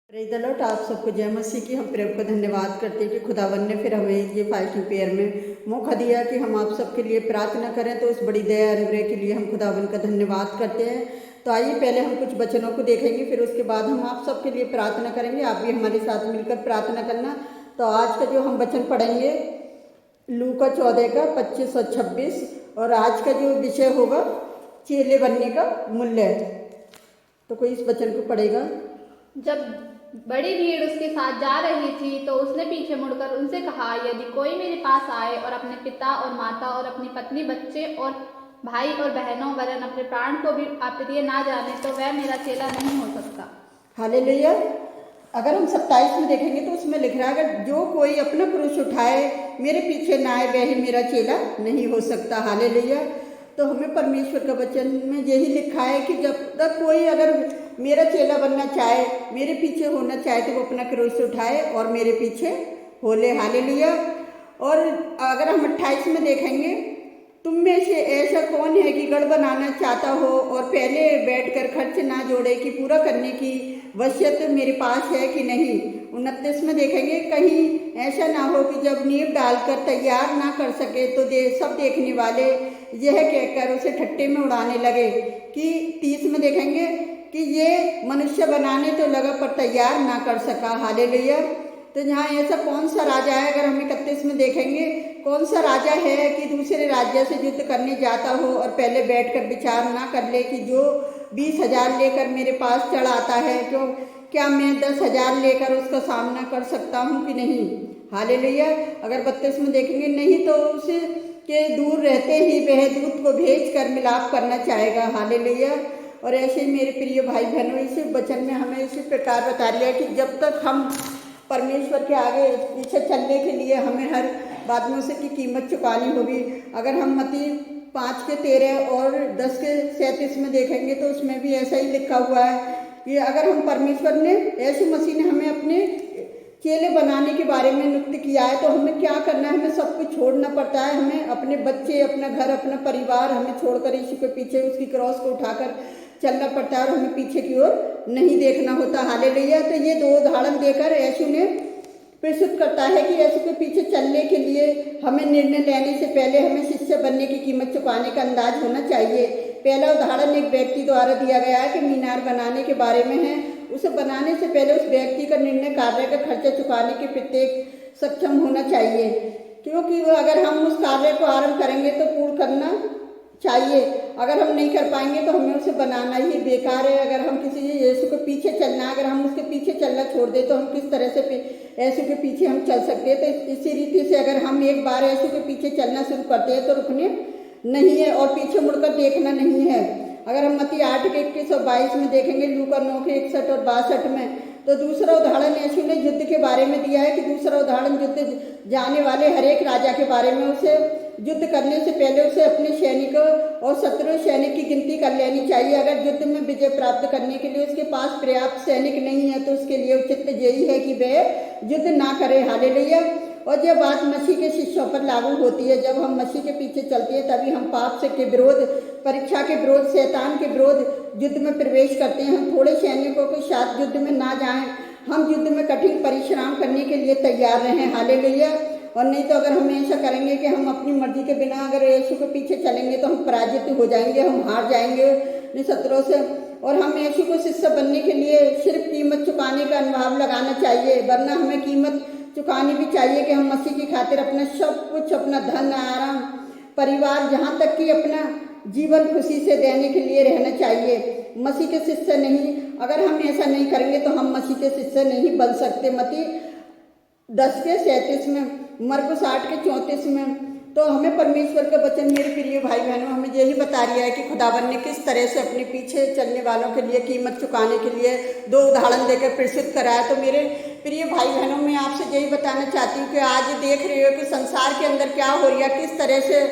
Praise the Lord. आप सबको जय मसीह की। हम प्रभु का धन्यवाद करते हैं कि खुदावन ने फिर हमें ये फास्टिंग प्रेयर में मौका दिया कि हम आप सबके लिए प्रार्थना करें। तो उस बड़ी दया अनुग्रह के लिए हम खुदावन का धन्यवाद करते हैं। तो आइए पहले हम कुछ वचनों को देखेंगे, फिर उसके बाद हम आप सबके लिए प्रार्थना करेंगे। आप भी हमारे साथ मिलकर प्रार्थना करना। तो आज का जो हम वचन पढ़ेंगे लूका 14 का 25 और 26, और आज का जो विषय होगा चेले बनने का मूल्य। तो कोई इस वचन को पढ़ेगा। जब बड़ी भीड़ उसके साथ जा रही थी तो उसने पीछे मुड़कर उनसे कहा, यदि कोई मेरे पास आए और अपने पिता और माता और अपनी पत्नी, बच्चे और भाई और बहनों वरन अपने प्राण को भी अप्रिय ना जाने तो वह मेरा चेला नहीं हो सकता। हालेलुया। अगर हम 27 में देखेंगे तो उसमें लिख रहा है, अगर जो कोई अपना क्रूस उठाए मेरे पीछे ना आए वह ही मेरा चेला नहीं हो सकता। हालेलुया। तो हमें परमेश्वर का वचन में यही लिखा है कि जब तक कोई अगर मेरा चेला बनना चाहे, मेरे पीछे होना चाहे, तो वो अपना क्रूस उठाए और मेरे पीछे हो ले। हालेलुया। और अगर हम 28 में देखेंगे, तुम में से ऐसा कौन है कि गढ़ बनाना चाहता हो और पहले बैठकर खर्च ना जोड़े कि पूरा करने की वसीयत मेरे पास है कि नहीं। 29 में देखेंगे, कहीं ऐसा ना हो कि जब नींव डालकर तैयार ना कर सके तो सब देखने वाले यह कहकर उसे ठट्टे में उड़ाने लगे। कि 30 में देखेंगे कि ये मनुष्य बनाने तो लगा पर तैयार ना कर सका। हालेलुया। तो यहाँ ऐसा कौन सा राजा है, अगर हम 31 में देखेंगे, कौन सा राजा है कि दूसरे राज्य से युद्ध करने जाता हो और पहले बैठकर विचार ना कर ले कि जो 20,000 लेकर मेरे पास चढ़ आता है, तो क्या मैं 10,000 लेकर उसका सामना कर सकता हूँ कि नहीं। हालेलुया। अगर 32 में देखेंगे, नहीं तो उसे के दूर रहते ही वह दूत को भेज कर मिलाप करना चाहेगा। हालेलुया। और ऐसे ही मेरे प्रिय भाई बहनों, इसी वचन में हमें इसी प्रकार बता लिया कि जब तक हम परमेश्वर के आगे पीछे चलने के लिए हमें हर बात में उसे की कीमत चुकानी होगी। अगर हम मत्ती 5 के 13 और 10 के 37 में देखेंगे तो उसमें भी ऐसा ही लिखा हुआ है कि अगर हम परमेश्वर ने, यीशु मसीह ने हमें अपने चेले बनाने के बारे में नियुक्त किया है, तो हमें क्या करना है, हमें सब कुछ छोड़ना पड़ता है। हमें अपने बच्चे, अपना घर, अपना परिवार हमें छोड़कर यीशु के पीछे उसकी क्रॉस को उठाकर चलना पड़ता है और हमें पीछे की ओर नहीं देखना होता। हालेलुया। तो ये दो उदाहरण देकर यीशु ने प्रस्तुत करता है कि यीशु के पीछे चलने के लिए हमें निर्णय लेने से पहले हमें शिष्य बनने की कीमत चुकाने का अंदाज होना चाहिए। पहला उदाहरण एक व्यक्ति द्वारा दिया गया है कि मीनार बनाने के बारे में है। उसे बनाने से पहले उस व्यक्ति का निर्णय कार्य का खर्चा चुकाने के प्रत्येक सक्षम होना चाहिए, क्योंकि अगर हम उस कार्य को आरंभ करेंगे तो पूर्ण करना चाहिए। अगर हम नहीं कर पाएंगे तो हमें उसे बनाना ही बेकार है। अगर हम किसी यीशु के पीछे चलना, अगर हम उसके पीछे चलना छोड़ दें तो हम किस तरह से यीशु के पीछे हम चल सकते हैं। तो इसी रीति से अगर हम एक बार यीशु के पीछे चलना शुरू करते हैं तो रुकने नहीं है और पीछे मुड़कर देखना नहीं है। अगर हम मत्ती 8 के 21 और 22 में देखेंगे, लूका 9 के 61 और 62 में, तो दूसरा उदाहरण यीशु ने युद्ध के बारे में दिया है कि दूसरा उदाहरण युद्ध जाने वाले हर एक राजा के बारे में, उसे युद्ध करने से पहले उसे अपने सैनिकों और शत्रु सैनिक की गिनती कर लेनी चाहिए। अगर युद्ध में विजय प्राप्त करने के लिए उसके पास पर्याप्त सैनिक नहीं है तो उसके लिए उचित यही है कि वह युद्ध ना करे। हालेलुया। और यह बात मसीह के शिष्यों पर लागू होती है। जब हम मसीह के पीछे चलते हैं तभी हम पाप से के विरोध, परीक्षा के विरोध, शैतान के विरोध युद्ध में प्रवेश करते हैं। हम थोड़े सैनिकों के साथ युद्ध में ना जाएं, हम युद्ध में कठिन परिश्रम करने के लिए तैयार रहें। हालेलुया। और नहीं तो अगर हम ऐसा करेंगे कि हम अपनी मर्जी के बिना अगर यीशु के पीछे चलेंगे तो हम पराजित हो जाएंगे, हम हार जाएंगे अपने शत्रुओं से। और हम यीशु को शिष्य बनने के लिए सिर्फ कीमत चुकाने का अनुभव लगाना चाहिए, वरना हमें कीमत चुकानी भी चाहिए कि हम मसीह की खातिर अपना सब कुछ, अपना धन, आराम, परिवार, जहाँ तक कि अपना जीवन खुशी से देने के लिए रहना चाहिए। मसीह के शिष्य नहीं, अगर हम ऐसा नहीं करेंगे तो हम मसीह के शिष्य नहीं बन सकते। मत्ती 10 के 37 में, मरकुस 8 के 34 में। तो हमें परमेश्वर का वचन, मेरे प्रिय भाई बहनों, हमें यही बता रहा है कि खुदावन ने किस तरह से अपने पीछे चलने वालों के लिए कीमत चुकाने के लिए दो उदाहरण देकर प्रस्तुत कराया। तो मेरे प्रिय भाई बहनों, मैं आपसे यही बताना चाहती हूँ कि आज देख रहे हो कि संसार के अंदर क्या हो रहा है, किस तरह से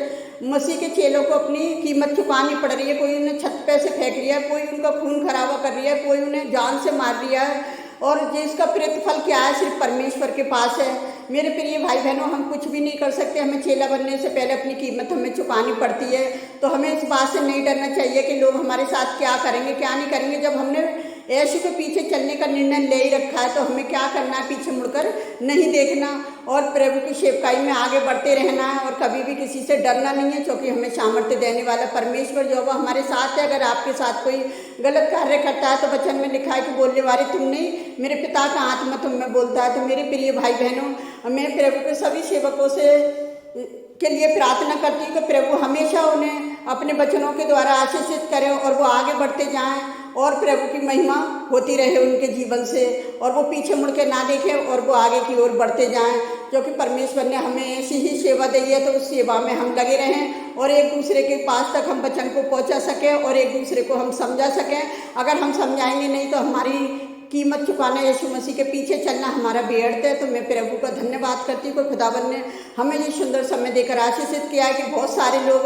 मसीह के चेलों को अपनी कीमत चुकानी पड़ रही है। कोई उन्हें छत पे से फेंक रहा है, कोई उनका खून खराबा कर रही है, कोई उन्हें जान से मार रहा है, और जिसका प्रतिफल क्या है सिर्फ परमेश्वर के पास है। मेरे प्रिय भाई बहनों, हम कुछ भी नहीं कर सकते। हमें चेला बनने से पहले अपनी कीमत हमें चुकानी पड़ती है। तो हमें इस बात से नहीं डरना चाहिए कि लोग हमारे साथ क्या करेंगे क्या नहीं करेंगे। जब हमने यीशु के पीछे चलने का निर्णय ले ही रखा है, तो हमें क्या करना है, पीछे मुड़कर नहीं देखना और प्रभु की सेवकाई में आगे बढ़ते रहना है और कभी भी किसी से डरना नहीं है, क्योंकि हमें सामर्थ्य देने वाला परमेश्वर जो है हमारे साथ है। अगर आपके साथ कोई गलत कार्य करता है तो वचन में लिखा है कि बोलने वाले तुम नहीं, मेरे पिता का आत्मा तुम में बोलता है। तो मेरे प्रिय भाई बहनों, मैं प्रभु के सभी सेवकों से के लिए प्रार्थना करती हूँ कि प्रभु हमेशा उन्हें अपने वचनों के द्वारा आशीषित करें और वो आगे बढ़ते जाएं और प्रभु की महिमा होती रहे उनके जीवन से, और वो पीछे मुड़ के ना देखें और वो आगे की ओर बढ़ते जाएं, क्योंकि परमेश्वर ने हमें ऐसी ही सेवा दी है। तो उस सेवा में हम लगे रहें और एक दूसरे के पास तक हम वचन को पहुंचा सकें और एक दूसरे को हम समझा सकें। अगर हम समझाएंगे नहीं तो हमारी कीमत चुकाना, यीशु मसीह के पीछे चलना हमारा व्यर्थ है। तो मैं प्रभु का धन्यवाद करती हूँ कि खुदावन ने हमें ये सुंदर समय देकर आशीषित किया है कि बहुत सारे लोग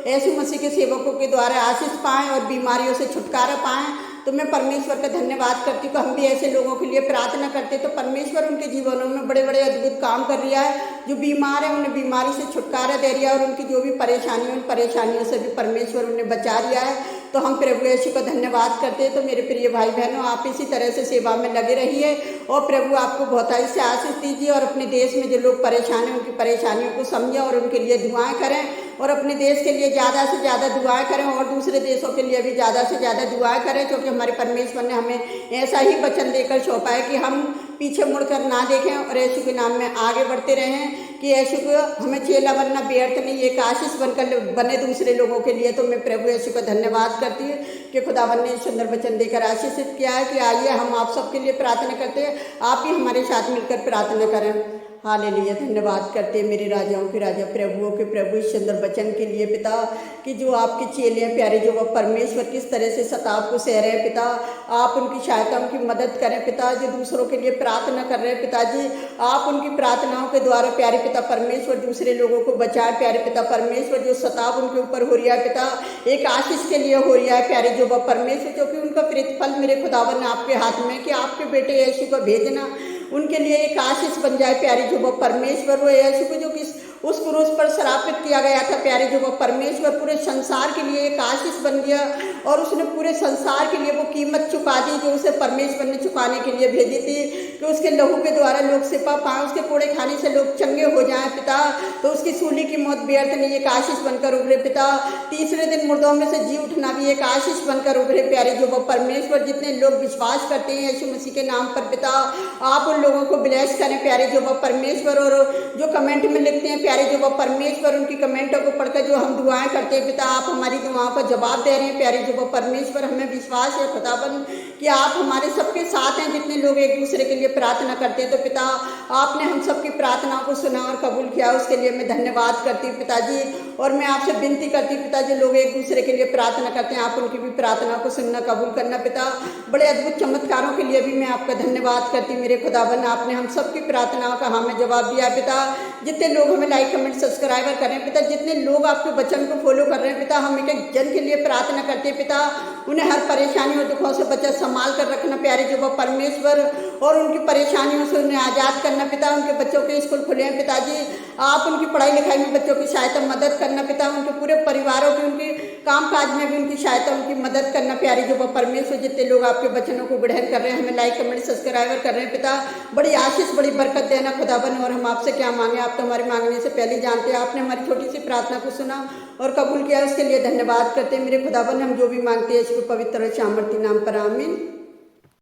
यीशु मसीह के सेवकों के द्वारा आशीष पाएं और बीमारियों से छुटकारा पाएं। तो मैं परमेश्वर का धन्यवाद करती हूँ कि हम भी ऐसे लोगों के लिए प्रार्थना करते, तो परमेश्वर उनके जीवनों में बड़े बड़े अद्भुत काम कर रहा है। जो बीमार है उन्हें बीमारी से छुटकारा दे रहा है और उनकी जो भी परेशानियां, उन परेशानियों से भी परमेश्वर उन्हें बचा रहा है। तो हम प्रभु यीशु का धन्यवाद करते हैं। तो मेरे प्रिय भाई बहनों, आप इसी तरह से सेवा में लगे रहिए और प्रभु आपको बहुतायत से आशीष दीजिए और अपने देश में जो लोग परेशान हैं उनकी परेशानियों को समझें और उनके लिए दुआएं करें और अपने देश के लिए ज़्यादा से ज़्यादा दुआएं करें और दूसरे देशों के लिए भी ज़्यादा से ज़्यादा दुआएं करें, क्योंकि हमारे परमेश्वर ने हमें ऐसा ही वचन देकर सौंपा है कि हम पीछे मुड़कर ना देखें और यीशु के नाम में आगे बढ़ते रहें, कि यीशु को हमें चेला बनना व्यर्थ नहीं, एक आशीष बनकर बने दूसरे लोगों के लिए। तो मैं प्रभु यीशु का धन्यवाद करती हूँ कि खुदावन ने सुंदर वचन देकर आशीषित किया है। कि आइए हम आप सबके लिए प्रार्थना करते हैं, आप भी हमारे साथ मिलकर प्रार्थना करें। हालेलुया, धन्यवाद करते हैं मेरे राजाओं के राजा, प्रभुओं के प्रभु, इस सुंदर वचन के लिए पिता, कि जो आपके चेले हैं प्यारे, जो वह परमेश्वर किस तरह से सताव को सह रहे हैं पिता, आप उनकी सहायता, उनकी मदद करें पिता। जो दूसरों के लिए प्रार्थना कर रहे हैं पिताजी, आप उनकी प्रार्थनाओं के द्वारा प्यारे पिता परमेश्वर दूसरे लोगों को बचाए प्यारे पिता परमेश्वर। जो सताव उनके ऊपर हो रहा है पिता, एक आशीष के लिए हो रहा है प्यारे जो वह परमेश्वर, क्योंकि उनका प्रतिफल मेरे खुदावन आपके हाथ में, कि आपके बेटे यीशु को भेजना उनके लिए एक आशीष बन जाए प्यारे जो वो परमेश्वर। वो यीशु को जो किस उस क्रूस पर श्रापित किया गया था प्यारे जो वो परमेश्वर, पूरे संसार के लिए एक आशीष बन गया और उसने पूरे संसार के लिए वो कीमत चुका दी जो उसे परमेश्वर ने चुकाने के लिए भेजी थी, कि उसके लहू के द्वारा लोग सिपा पाएं, उसके कोड़े खाने से लोग चंगे हो जाएं पिता। तो उसकी सूली की मौत व्यर्थ नहीं, एक आशीष बनकर उभरे पिता। तीसरे दिन मुर्दों में से जी उठना भी एक आशीष बनकर उभरे प्यारे जो वो परमेश्वर। जितने लोग विश्वास करते हैं यीशु मसीह के नाम पर पिता, आप उन लोगों को ब्लेस करें प्यारे जो वो परमेश्वर। और जो कमेंट में लिखते हैं प्यारे जो वो परमेश्वर, उनकी कमेंटों को पढ़कर जो हम दुआएं करते हैं पिता, आप हमारी दुआओं का जवाब दे रहे हैं प्यारे जो वो परमेश्वर। हमें विश्वास है खुदावन कि आप हमारे सबके साथ हैं। जितने लोग एक दूसरे के लिए प्रार्थना करते हैं, तो पिता आपने हम सबकी प्रार्थनाओं को सुना और कबूल किया, उसके लिए मैं धन्यवाद करती हूँ पिताजी। और मैं आपसे विनती करती हूँ पिता, जो लोग एक दूसरे के लिए प्रार्थना करते हैं, आप उनकी भी प्रार्थना को सुनना कबूल करना पिता। बड़े अद्भुत चमत्कारों के लिए भी मैं आपका धन्यवाद करती हूँ मेरे खुदावन। आपने हम सबकी प्रार्थनाओं का हमें जवाब दिया पिता। जितने लोग हमें लाइक कमेंट सब्सक्राइबर करें पिता, जितने लोग आपके वचन को फॉलो कर रहे हैं पिता, हम एक जन के लिए प्रार्थना करते हैं पिता, उन्हें हर परेशानी और दुखों से बचा संभाल कर रखना प्यारे जो वो परमेश्वर, और उनकी परेशानियों से उन्हें आज़ाद करना पिता। उनके बच्चों के स्कूल खुले हैं पिताजी, आप उनकी पढ़ाई लिखाई में बच्चों की सहायता मदद करना पिता। उनके पूरे परिवारों की, उनके काम काज में भी उनकी सहायता, उनकी मदद करना प्यारे जो वो परमेश्वर। जितने लोग आपके वचनों को ग्रहण कर रहे हैं, हमें लाइक कमेंट सब्सक्राइबर कर रहे हैं पिता, बड़ी आशीष बड़ी बरकत देना खुदावन। और हम आपसे क्या मांगे, आप तो हमारे मांगने से पहले जानते हैं। आपने हमारी छोटी सी प्रार्थना को सुना और कबूल किया, उसके लिए धन्यवाद करते हैं मेरे खुदावन। हम जो भी मांगते हैं इसको पवित्र और सामर्थी नाम पर आमीन।